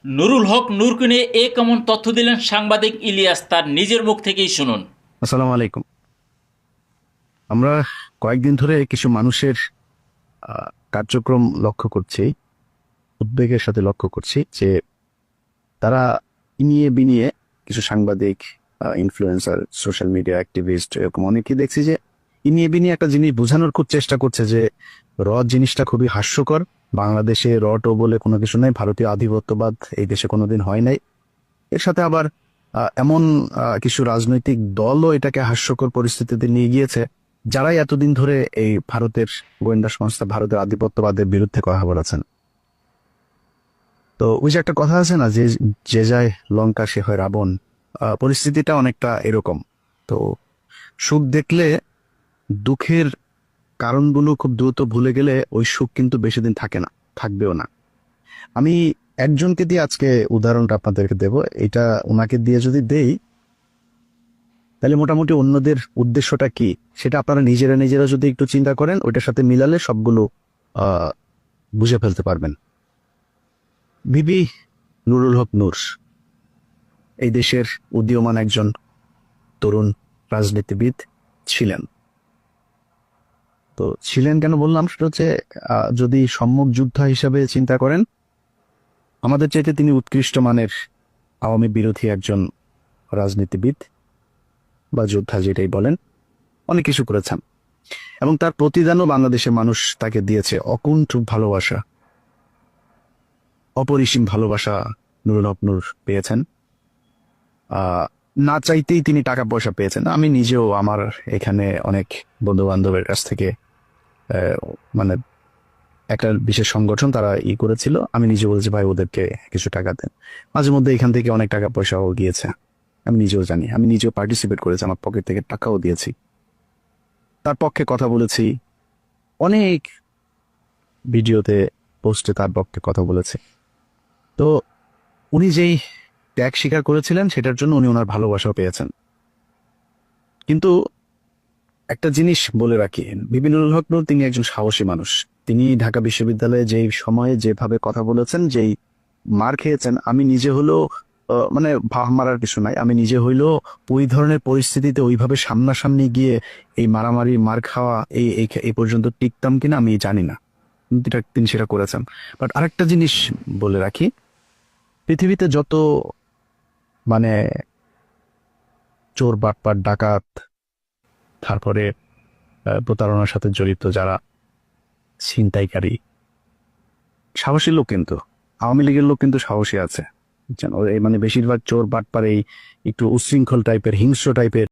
নুরুল হক নূরকে নিয়ে কেমন তথ্য দিলেন সাংবাদিক ইলিয়াস, তার নিজের মুখ থেকেই শুনুন। আসসালামু আলাইকুম। আমরা কয়েকদিন ধরে কিছু মানুষের কার্যক্রম লক্ষ্য করছি, উদ্বেগের সাথে লক্ষ্য করছি যে তারা ইনিয়ে বিনিয়ে কিছু সাংবাদিক, ইনফ্লুয়েন্সার, সোশ্যাল মিডিয়া অ্যাক্টিভিস্ট, এরকম অনেকেই দেখছি যে ইনিয়ে বিনিয়ে একটা জিনিস বোঝানোর খুব চেষ্টা করছে যে র জিনিসটা খুবই হাস্যকর। বাংলাদেশে টো বলে কোনো কিছু নাই, ভারতীয় আধিপত্যবাদ এই দেশে কোনোদিন হয় নাই। এর সাথে আবার এমন কিছু রাজনৈতিক দলও এটাকে হাস্যকর পরিস্থিতিতে নিয়ে গিয়েছে, যারাই এতদিন ধরে এই ভারতের গোয়েন্দা সংস্থা, ভারতের আধিপত্যবাদের বিরুদ্ধে কথা বলেছেন। তো ওই যে একটা কথা আছে না, যে যে যায় লঙ্কা সে হয় রাবণ। পরিস্থিতিটা অনেকটা এরকম। তো সুখ দেখলে দুঃখের কারণগুলো খুব দ্রুত ভুলে গেলে ওই সুখ কিন্তু বেশি দিন থাকে না, থাকবেও না। আমি একজনকে দিয়ে আজকে উদাহরণটা আপনাদেরকে দেব। এটা ওনাকে দিয়ে যদি দেই, তাহলে মোটামুটি অন্যদের উদ্দেশ্যটা কি সেটা আপনারা নিজেরা নিজেরা যদি একটু চিন্তা করেন, ওইটার সাথে মিলালে সবগুলো আহ বুঝে ফেলতে পারবেন। বিবি নুরুল হক নূর এই দেশের উদীয়মান একজন তরুণ রাজনীতিবিদ ছিলেন। তো ছিলেন কেন বললাম, সেটা হচ্ছে যদি সম্মুখ যোদ্ধা হিসাবে চিন্তা করেন, আমাদের চাইতে তিনি উৎকৃষ্ট মানের আওয়ামী বিরোধী একজন রাজনীতিবিদ বা যোদ্ধা, যেটাই বলেন। অনেক কিছু করেছেন এবং তার প্রতিদানও বাংলাদেশের মানুষ তাকে দিয়েছে। অকুণ্ঠ ভালোবাসা, অপরিসীম ভালোবাসা নুরুল হক নূর পেয়েছেন। না চাইতেই তিনি টাকা পয়সা পেয়েছেন। আমি নিজেও আমার এখানে অনেক বন্ধু বান্ধবের কাছ থেকে আহ, মানে একটা বিশেষ সংগঠন তারা করেছিল, আমি নিজে বলছি ভাই ওদেরকে কিছু টাকা দেন। মাঝে মধ্যে এখান থেকে অনেক টাকা পয়সাও গিয়েছে, আমি নিজেও জানি। আমি নিজেও পার্টিসিপেট করেছি, আমার পকেট থেকে টাকাও দিয়েছি, তার পক্ষে কথা বলেছি, অনেক ভিডিওতে, পোস্টে তার পক্ষে কথা বলেছে। তো উনি যেই ত্যাগ স্বীকার করেছিলেন, সেটার জন্য উনি ওনার ভালোবাসাও পেয়েছেন। কিন্তু একটা জিনিস বলে রাখি, বিপিনুল হক নূর তিনি একজন সাহসী মানুষ। তিনি ঢাকা বিশ্ববিদ্যালয়ে যেই সময়ে যেভাবে কথা বলেছেন, যেই মার খেয়েছেন, আমি নিজে হলেও মানে ভাব মারার কিছু নাই, আমি নিজে হইলেও ওই ধরনের পরিস্থিতিতে ওইভাবে সামনাসামনি গিয়ে এই মারামারি মার খাওয়া এই এই এই পর্যন্ত টিকতাম কিনা আমি জানি না, কিন্তু তিনি সেটা করেছেন। বাট আরেকটা জিনিস বলে রাখি, পৃথিবীতে যত মানে চোর বাটপার ডাকাত, তারপরে প্রতারণার সাথে জড়িত যারা ছিনতাইকারী, সাহসী লোক কিন্তু আওয়ামী লীগের লোক কিন্তু সাহসী আছে, বুঝছেন? এই মানে বেশিরভাগ চোর বাটপার এই একটু উচ্ছৃঙ্খল টাইপের, হিংস্র টাইপের